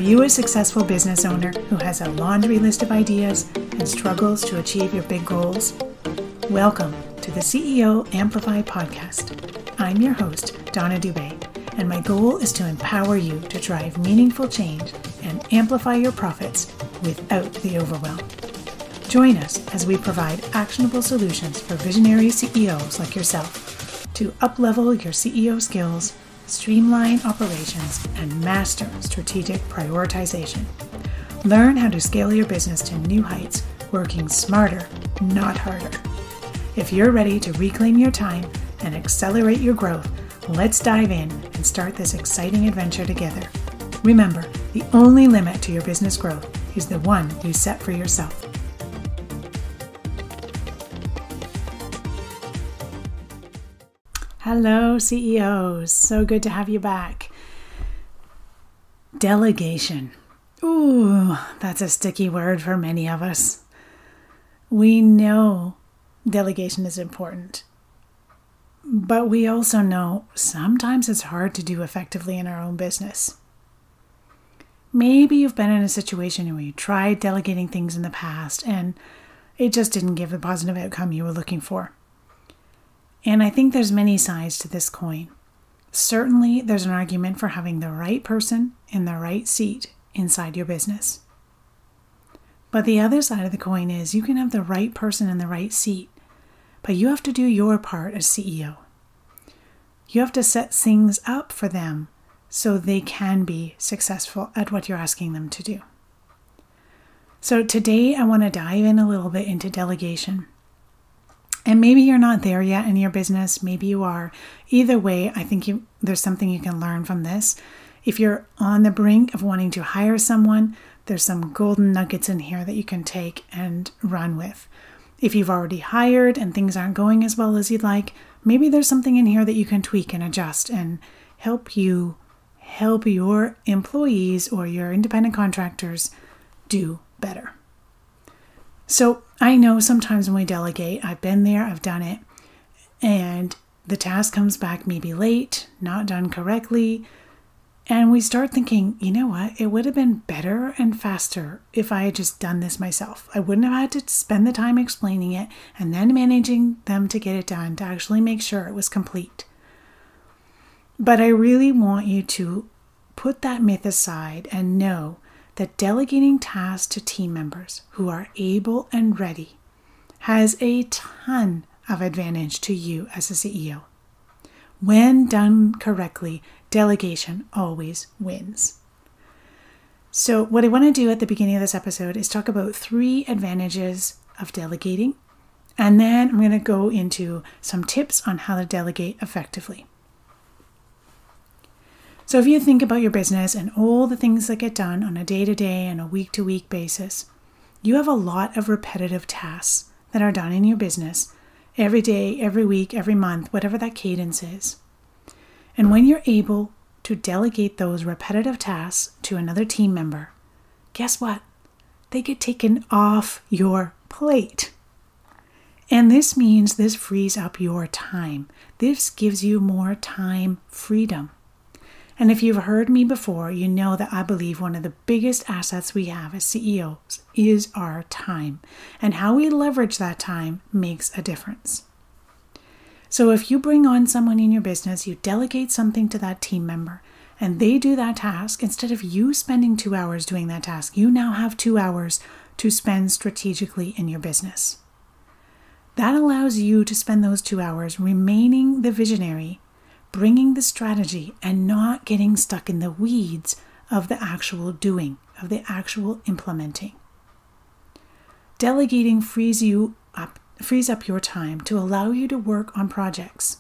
you a successful business owner who has a laundry list of ideas and struggles to achieve your big goals? Welcome to the CEO Amplify podcast. I'm your host, Donna Dubé, and my goal is to empower you to drive meaningful change and amplify your profits without the overwhelm. Join us as we provide actionable solutions for visionary CEOs like yourself to uplevel your CEO skills, streamline operations, and master strategic prioritization. Learn how to scale your business to new heights, working smarter, not harder. If you're ready to reclaim your time and accelerate your growth, let's dive in and start this exciting adventure together. Remember, the only limit to your business growth is the one you set for yourself. Hello, CEOs. So good to have you back. Delegation. Ooh, that's a sticky word for many of us. We know delegation is important, but we also know sometimes it's hard to do effectively in our own business. Maybe you've been in a situation where you tried delegating things in the past and it just didn't give the positive outcome you were looking for. And I think there's many sides to this coin. Certainly, there's an argument for having the right person in the right seat inside your business. But the other side of the coin is you can have the right person in the right seat, but you have to do your part as CEO. You have to set things up for them so they can be successful at what you're asking them to do. So today, I want to dive in a little bit into delegation. And maybe you're not there yet in your business. Maybe you are. Either way, I think there's something you can learn from this. If you're on the brink of wanting to hire someone, there's some golden nuggets in here that you can take and run with. If you've already hired and things aren't going as well as you'd like, maybe there's something in here that you can tweak and adjust and help your employees or your independent contractors do better. So I know sometimes when we delegate, I've been there, I've done it, and the task comes back maybe late, not done correctly, and we start thinking, you know what, it would have been better and faster if I had just done this myself. I wouldn't have had to spend the time explaining it and then managing them to get it done to actually make sure it was complete. But I really want you to put that myth aside and know that delegating tasks to team members who are able and ready has a ton of advantage to you as a CEO. When done correctly, delegation always wins. So what I want to do at the beginning of this episode is talk about 3 advantages of delegating, and then I'm going to go into some tips on how to delegate effectively. So if you think about your business and all the things that get done on a day-to-day and a week-to-week basis, you have a lot of repetitive tasks that are done in your business every day, every week, every month, whatever that cadence is. And when you're able to delegate those repetitive tasks to another team member, guess what? They get taken off your plate. And this means this frees up your time. This gives you more time freedom. And if you've heard me before, you know that I believe one of the biggest assets we have as CEOs is our time. And how we leverage that time makes a difference. So if you bring on someone in your business, you delegate something to that team member, and they do that task, instead of you spending 2 hours doing that task, you now have 2 hours to spend strategically in your business. That allows you to spend those 2 hours remaining the visionary, bringing the strategy, and not getting stuck in the weeds of the actual doing, of the actual implementing. Delegating frees up your time to allow you to work on projects.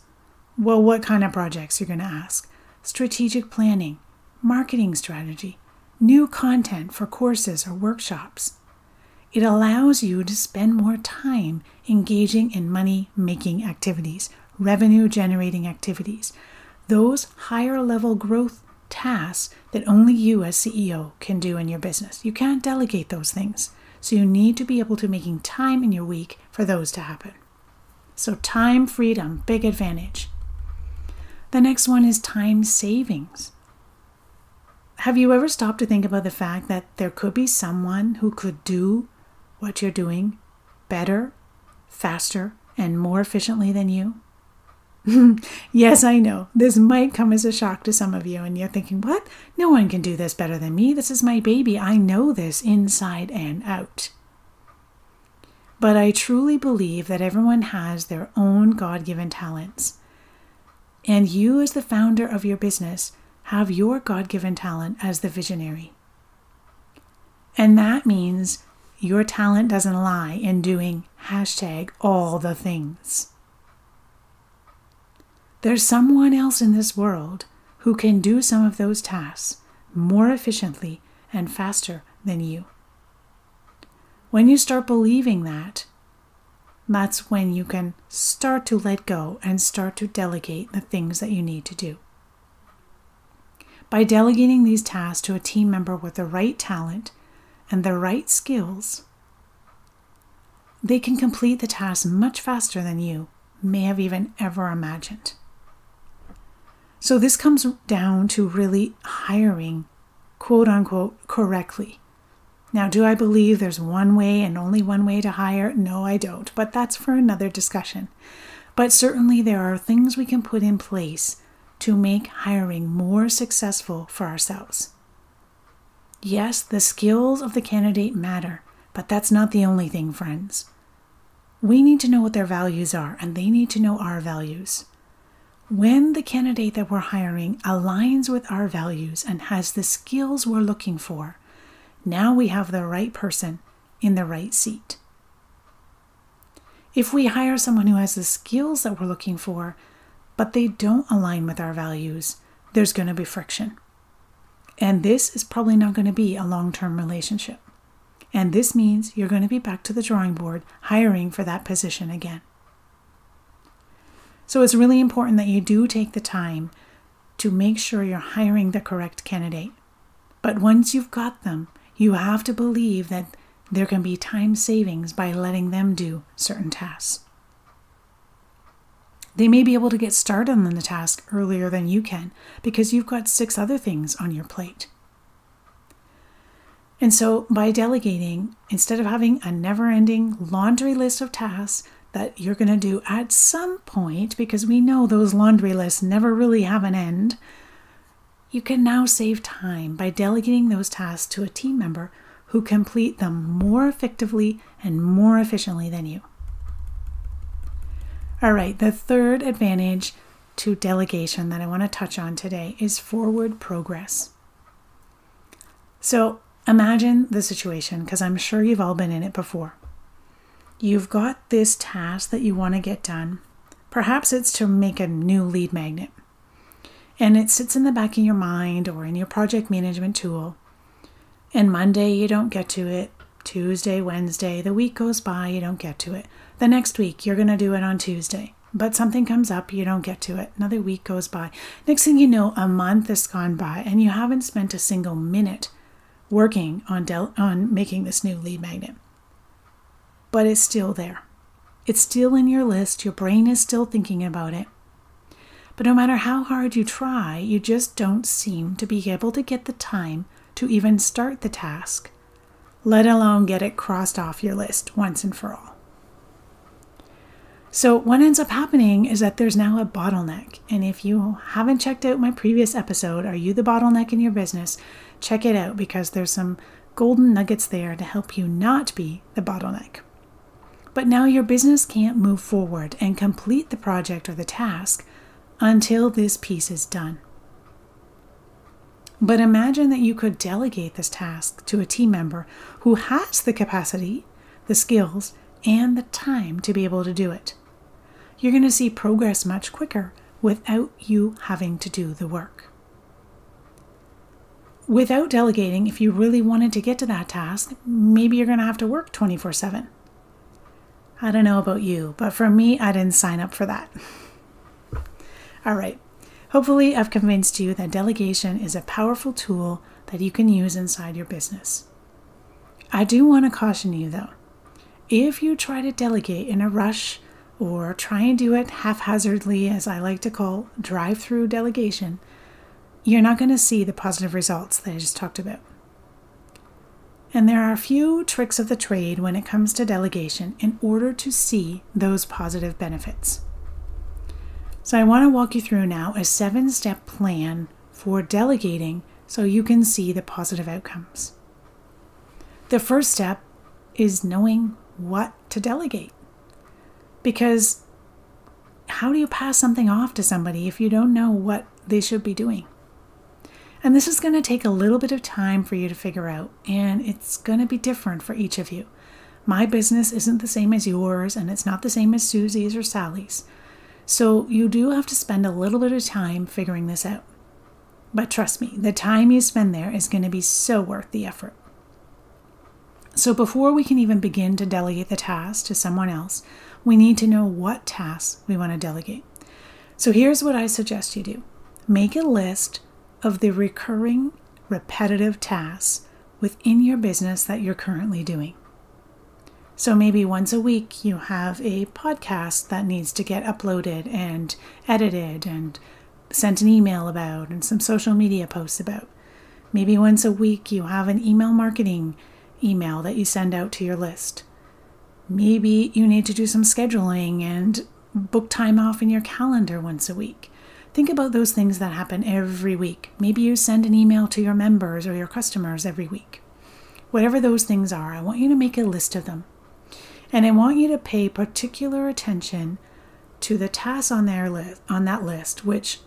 Well, what kind of projects, you're going to ask? Strategic planning, marketing strategy, new content for courses or workshops. It allows you to spend more time engaging in money-making activities, revenue-generating activities, those higher-level growth tasks that only you as CEO can do in your business. You can't delegate those things, so you need to be able to making time in your week for those to happen. So time freedom, big advantage. The next one is time savings. Have you ever stopped to think about the fact that there could be someone who could do what you're doing better, faster, and more efficiently than you? Yes, I know. This might come as a shock to some of you, and you're thinking, what? No one can do this better than me. This is my baby. I know this inside and out. But I truly believe that everyone has their own God-given talents. And you, as the founder of your business, have your God-given talent as the visionary. And that means your talent doesn't lie in doing #all the things. There's someone else in this world who can do some of those tasks more efficiently and faster than you. When you start believing that, that's when you can start to let go and start to delegate the things that you need to do. By delegating these tasks to a team member with the right talent and the right skills, they can complete the task much faster than you may have even ever imagined. So this comes down to really hiring, quote unquote, correctly. Now, do I believe there's one way and only one way to hire? No, I don't, but that's for another discussion. But certainly there are things we can put in place to make hiring more successful for ourselves. Yes, the skills of the candidate matter, but that's not the only thing, friends. We need to know what their values are, and they need to know our values. When the candidate that we're hiring aligns with our values and has the skills we're looking for, now we have the right person in the right seat. If we hire someone who has the skills that we're looking for, but they don't align with our values, there's going to be friction. And this is probably not going to be a long-term relationship. And this means you're going to be back to the drawing board hiring for that position again. So it's really important that you do take the time to make sure you're hiring the correct candidate. But once you've got them, you have to believe that there can be time savings by letting them do certain tasks. They may be able to get started on the task earlier than you can because you've got 6 other things on your plate. And so by delegating, instead of having a never-ending laundry list of tasks that you're going to do at some point, because we know those laundry lists never really have an end, you can now save time by delegating those tasks to a team member who complete them more effectively and more efficiently than you. All right, the third advantage to delegation that I want to touch on today is forward progress. So imagine the situation, because I'm sure you've all been in it before. You've got this task that you want to get done. Perhaps it's to make a new lead magnet. And it sits in the back of your mind or in your project management tool. And Monday you don't get to it. Tuesday, Wednesday, the week goes by, you don't get to it. The next week you're going to do it on Tuesday. But something comes up, you don't get to it. Another week goes by. Next thing you know, a month has gone by and you haven't spent a single minute working on making this new lead magnet. But it's still there. It's still in your list. Your brain is still thinking about it. But no matter how hard you try, you just don't seem to be able to get the time to even start the task, let alone get it crossed off your list once and for all. So what ends up happening is that there's now a bottleneck. And if you haven't checked out my previous episode, Are You the Bottleneck in Your Business? Check it out because there's some golden nuggets there to help you not be the bottleneck. But now your business can't move forward and complete the project or the task until this piece is done. But imagine that you could delegate this task to a team member who has the capacity, the skills, and the time to be able to do it. You're going to see progress much quicker without you having to do the work. Without delegating, if you really wanted to get to that task, maybe you're going to have to work 24/7. I don't know about you, but for me, I didn't sign up for that. All right. Hopefully, I've convinced you that delegation is a powerful tool that you can use inside your business. I do want to caution you, though. If you try to delegate in a rush or try and do it haphazardly, as I like to call drive-through delegation, you're not going to see the positive results that I just talked about. And there are a few tricks of the trade when it comes to delegation in order to see those positive benefits. So I want to walk you through now a 7-step plan for delegating so you can see the positive outcomes. The first step is knowing what to delegate. Because how do you pass something off to somebody if you don't know what they should be doing? And this is going to take a little bit of time for you to figure out, and it's going to be different for each of you. My business isn't the same as yours, and it's not the same as Susie's or Sally's. So you do have to spend a little bit of time figuring this out. But trust me, the time you spend there is going to be so worth the effort. So before we can even begin to delegate the task to someone else, we need to know what tasks we want to delegate. So here's what I suggest you do. Make a list of the recurring, repetitive tasks within your business that you're currently doing. So maybe once a week you have a podcast that needs to get uploaded and edited and sent an email about and some social media posts about. Maybe once a week you have an email marketing email that you send out to your list. Maybe you need to do some scheduling and book time off in your calendar once a week. Think about those things that happen every week. Maybe you send an email to your members or your customers every week. Whatever those things are, I want you to make a list of them. And I want you to pay particular attention to the tasks on that list which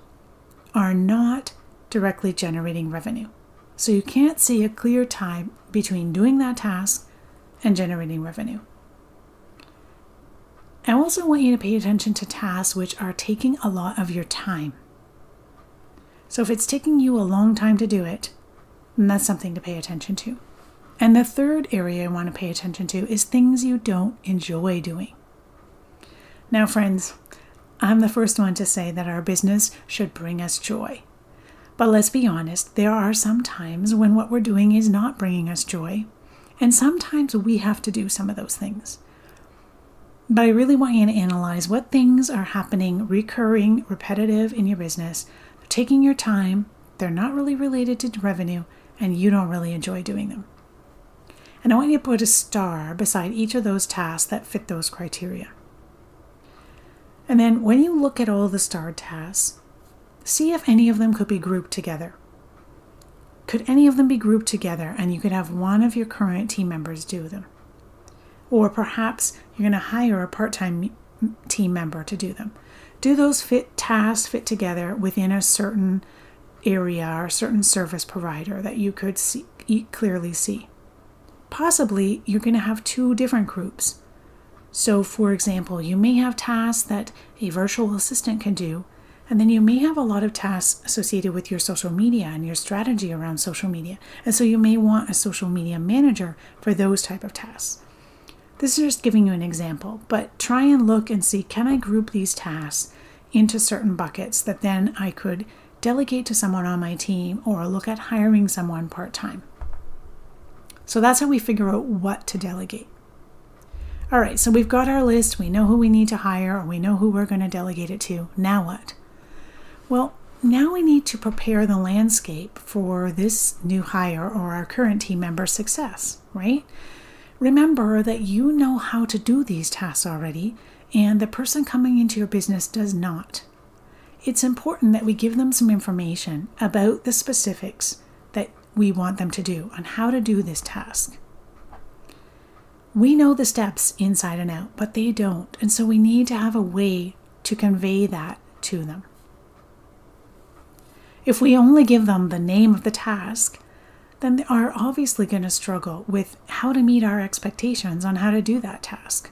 are not directly generating revenue. So you can't see a clear tie between doing that task and generating revenue. I also want you to pay attention to tasks which are taking a lot of your time. So if it's taking you a long time to do it, then that's something to pay attention to. And the third area I want to pay attention to is things you don't enjoy doing. Now, friends, I'm the first one to say that our business should bring us joy. But let's be honest, there are some times when what we're doing is not bringing us joy. And sometimes we have to do some of those things. But I really want you to analyze what things are happening, recurring, repetitive in your business. They're taking your time, they're not really related to revenue, and you don't really enjoy doing them. And I want you to put a star beside each of those tasks that fit those criteria. And then when you look at all the starred tasks, see if any of them could be grouped together. Could any of them be grouped together and you could have one of your current team members do them? Or perhaps you're going to hire a part-time team member to do them. Do those tasks fit together within a certain area or a certain service provider that you could clearly see? Possibly you're going to have 2 different groups. So for example, you may have tasks that a virtual assistant can do, and then you may have a lot of tasks associated with your social media and your strategy around social media. And so you may want a social media manager for those type of tasks. This is just giving you an example, but try and look and see, can I group these tasks into certain buckets that then I could delegate to someone on my team or look at hiring someone part-time. So that's how we figure out what to delegate. All right, so we've got our list. We know who we need to hire, or we know who we're going to delegate it to. Now what? Well, now we need to prepare the landscape for this new hire or our current team member's success, right? Remember that you know how to do these tasks already, and the person coming into your business does not. It's important that we give them some information about the specifics that we want them to do on how to do this task. We know the steps inside and out, but they don't, and so we need to have a way to convey that to them. If we only give them the name of the task, then they are obviously going to struggle with how to meet our expectations on how to do that task.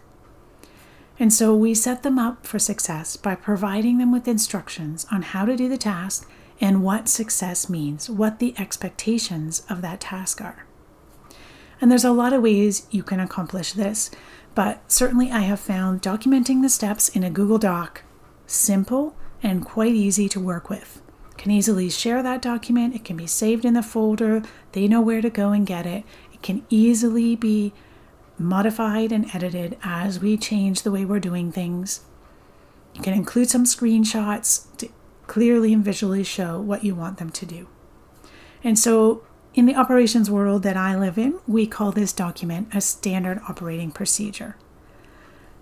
And so we set them up for success by providing them with instructions on how to do the task and what success means, what the expectations of that task are. And there's a lot of ways you can accomplish this, but certainly I have found documenting the steps in a Google Doc simple and quite easy to work with. Can easily share that document. It can be saved in the folder. They know where to go and get it. It can easily be modified and edited as we change the way we're doing things. You can include some screenshots clearly and visually show what you want them to do. And so in the operations world that I live in, we call this document a standard operating procedure.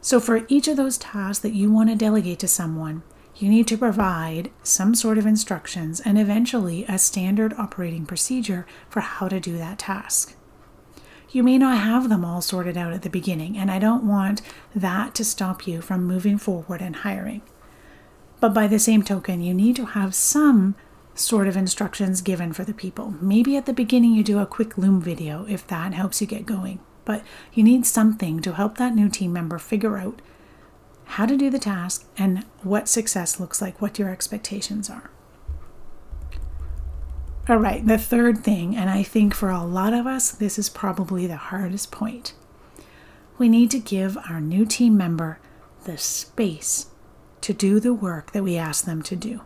So for each of those tasks that you want to delegate to someone, you need to provide some sort of instructions and eventually a standard operating procedure for how to do that task. You may not have them all sorted out at the beginning, and I don't want that to stop you from moving forward and hiring. But by the same token, you need to have some sort of instructions given for the people. Maybe at the beginning you do a quick Loom video if that helps you get going. But you need something to help that new team member figure out how to do the task and what success looks like, what your expectations are. All right, the third thing, and I think for a lot of us, this is probably the hardest point. We need to give our new team member the space to do the work that we ask them to do.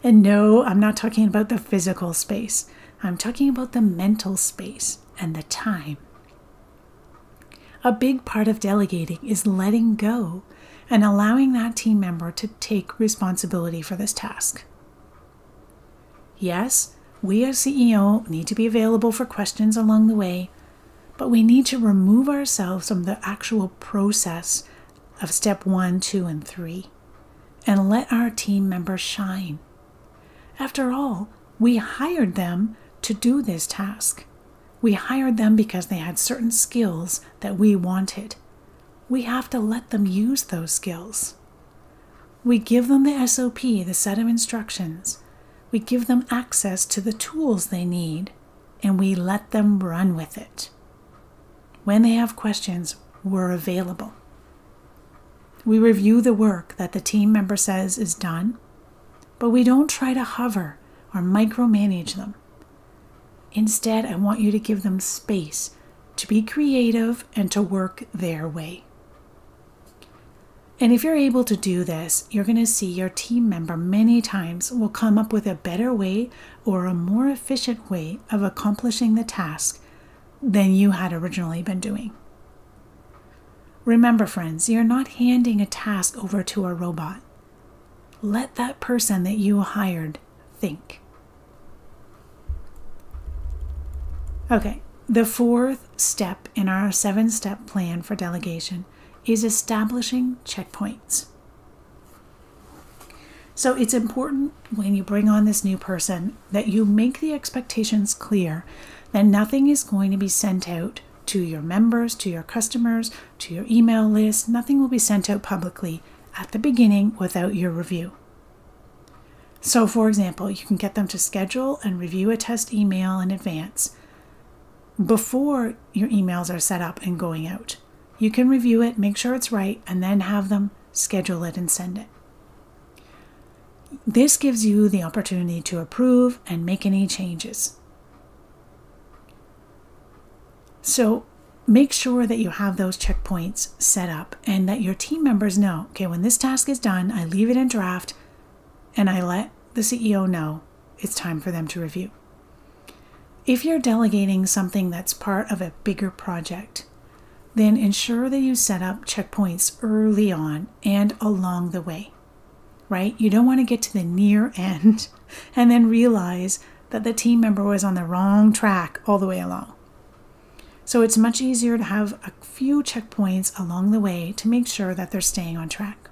And no, I'm not talking about the physical space. I'm talking about the mental space and the time. A big part of delegating is letting go and allowing that team member to take responsibility for this task. Yes, we as CEO need to be available for questions along the way, but we need to remove ourselves from the actual process of step 1, 2, and 3 and let our team members shine. After all, we hired them to do this task. We hired them because they had certain skills that we wanted. We have to let them use those skills. We give them the SOP, the set of instructions. We give them access to the tools they need, and we let them run with it. When they have questions, we're available. We review the work that the team member says is done, but we don't try to hover or micromanage them. Instead, I want you to give them space to be creative and to work their way. And if you're able to do this, you're going to see your team member many times will come up with a better way or a more efficient way of accomplishing the task than you had originally been doing. Remember, friends, you're not handing a task over to a robot. Let that person that you hired think. Okay, the fourth step in our 7-step plan for delegation is establishing checkpoints. So it's important when you bring on this new person that you make the expectations clear that nothing is going to be sent out to your members, to your customers, to your email list. Nothing will be sent out publicly at the beginning without your review. So for example, you can get them to schedule and review a test email in advance before your emails are set up and going out. You can review it, make sure it's right, and then have them schedule it and send it. This gives you the opportunity to approve and make any changes. So make sure that you have those checkpoints set up and that your team members know, okay, when this task is done, I leave it in draft and I let the CEO know it's time for them to review. If you're delegating something that's part of a bigger project, then ensure that you set up checkpoints early on and along the way, right? You don't want to get to the near end and then realize that the team member was on the wrong track all the way along. So it's much easier to have a few checkpoints along the way to make sure that they're staying on track.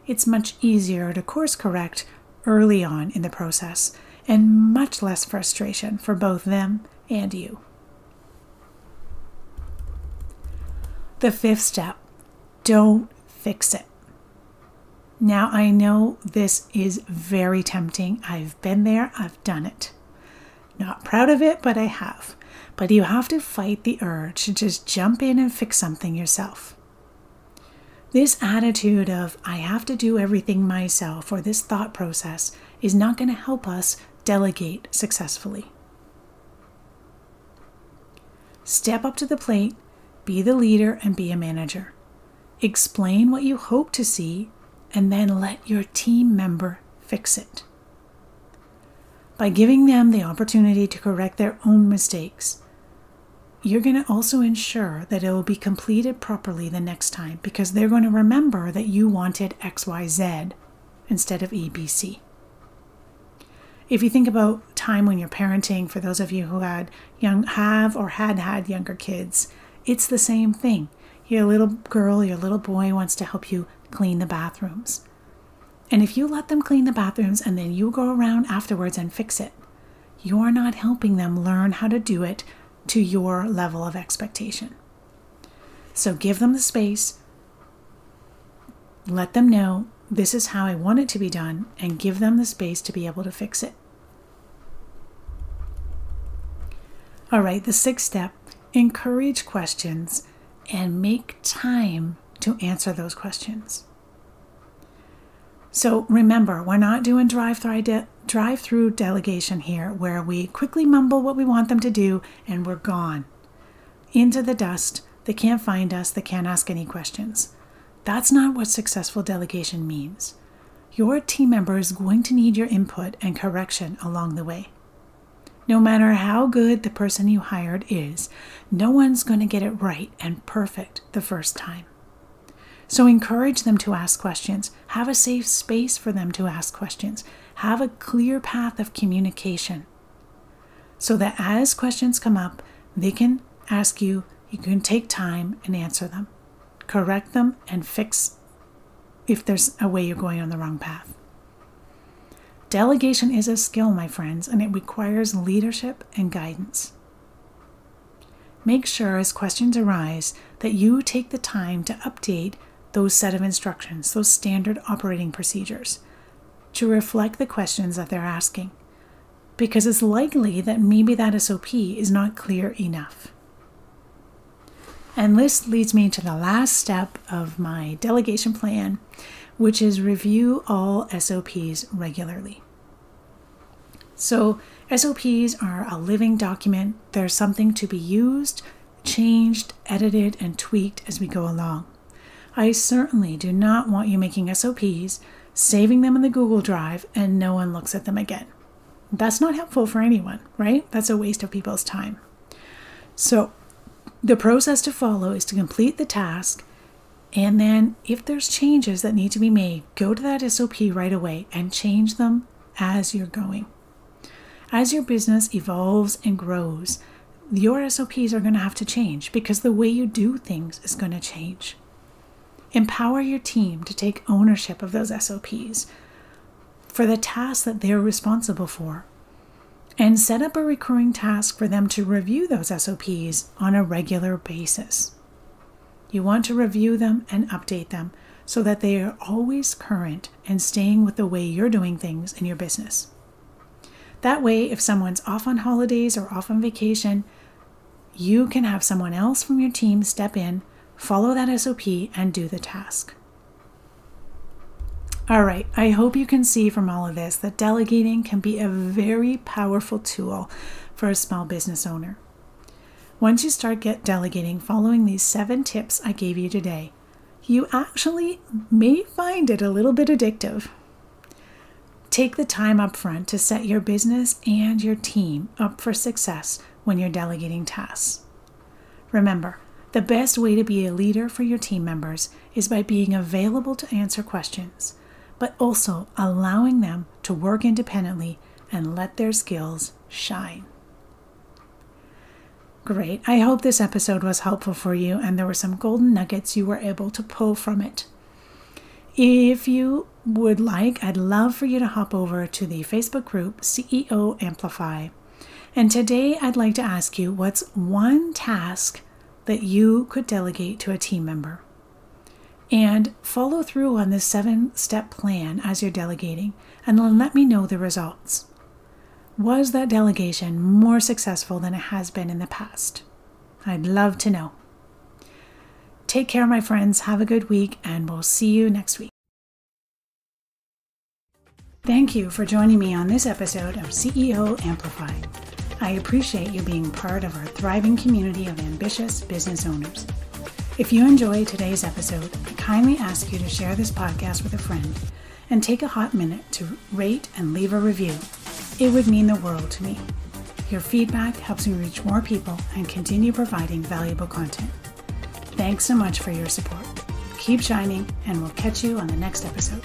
It's much easier to course correct early on in the process and much less frustration for both them and you. The 5th step, don't fix it. Now, I know this is very tempting. I've been there, I've done it. Not proud of it, but I have. But you have to fight the urge to just jump in and fix something yourself. This attitude of, I have to do everything myself, or this thought process, is not going to help us delegate successfully. Step up to the plate, be the leader, and be a manager. Explain what you hope to see, and then let your team member fix it. By giving them the opportunity to correct their own mistakes, you're going to also ensure that it will be completed properly the next time because they're going to remember that you wanted XYZ instead of ABC. If you think about time when you're parenting, for those of you who had younger kids, it's the same thing. Your little girl, your little boy wants to help you clean the bathrooms. And if you let them clean the bathrooms and then you go around afterwards and fix it, you're not helping them learn how to do it to your level of expectation. So give them the space, let them know this is how I want it to be done, and give them the space to be able to fix it. All right, the 6th step, encourage questions and make time to answer those questions. So remember, we're not doing drive-through delegation here, where we quickly mumble what we want them to do and we're gone. Into the dust, they can't find us, they can't ask any questions. That's not what successful delegation means. Your team member is going to need your input and correction along the way. No matter how good the person you hired is, no one's going to get it right and perfect the first time. So encourage them to ask questions. Have a safe space for them to ask questions. Have a clear path of communication so that as questions come up, they can ask you, you can take time and answer them. Correct them and fix if there's a way you're going on the wrong path. Delegation is a skill, my friends, and it requires leadership and guidance. Make sure as questions arise that you take the time to update those set of instructions, those standard operating procedures, to reflect the questions that they're asking, because it's likely that maybe that SOP is not clear enough. And this leads me to the last step of my delegation plan, which is review all SOPs regularly. So SOPs are a living document. They're something to be used, changed, edited, and tweaked as we go along. I certainly do not want you making SOPs, saving them in the Google Drive, and no one looks at them again. That's not helpful for anyone, right? That's a waste of people's time. So the process to follow is to complete the task, and then if there's changes that need to be made, go to that SOP right away and change them as you're going. As your business evolves and grows, your SOPs are going to have to change because the way you do things is going to change. Empower your team to take ownership of those SOPs for the tasks that they're responsible for, and set up a recurring task for them to review those SOPs on a regular basis. You want to review them and update them so that they are always current and staying with the way you're doing things in your business. That way, if someone's off on holidays or off on vacation, you can have someone else from your team step in, follow that SOP, and do the task. All right, I hope you can see from all of this that delegating can be a very powerful tool for a small business owner. Once you start delegating following these 7 tips I gave you today, you actually may find it a little bit addictive. Take the time up front to set your business and your team up for success when you're delegating tasks. Remember, the best way to be a leader for your team members is by being available to answer questions, but also allowing them to work independently and let their skills shine. Great. I hope this episode was helpful for you and there were some golden nuggets you were able to pull from it. If you would like, I'd love for you to hop over to the Facebook group CEO Amplify. And today I'd like to ask you, what's one task that you could delegate to a team member? And follow through on this 7-step plan as you're delegating, and then let me know the results. Was that delegation more successful than it has been in the past? I'd love to know. Take care, my friends. Have a good week, and we'll see you next week. Thank you for joining me on this episode of CEO Amplify. I appreciate you being part of our thriving community of ambitious business owners. If you enjoyed today's episode, I kindly ask you to share this podcast with a friend and take a hot minute to rate and leave a review. It would mean the world to me. Your feedback helps me reach more people and continue providing valuable content. Thanks so much for your support. Keep shining, and we'll catch you on the next episode.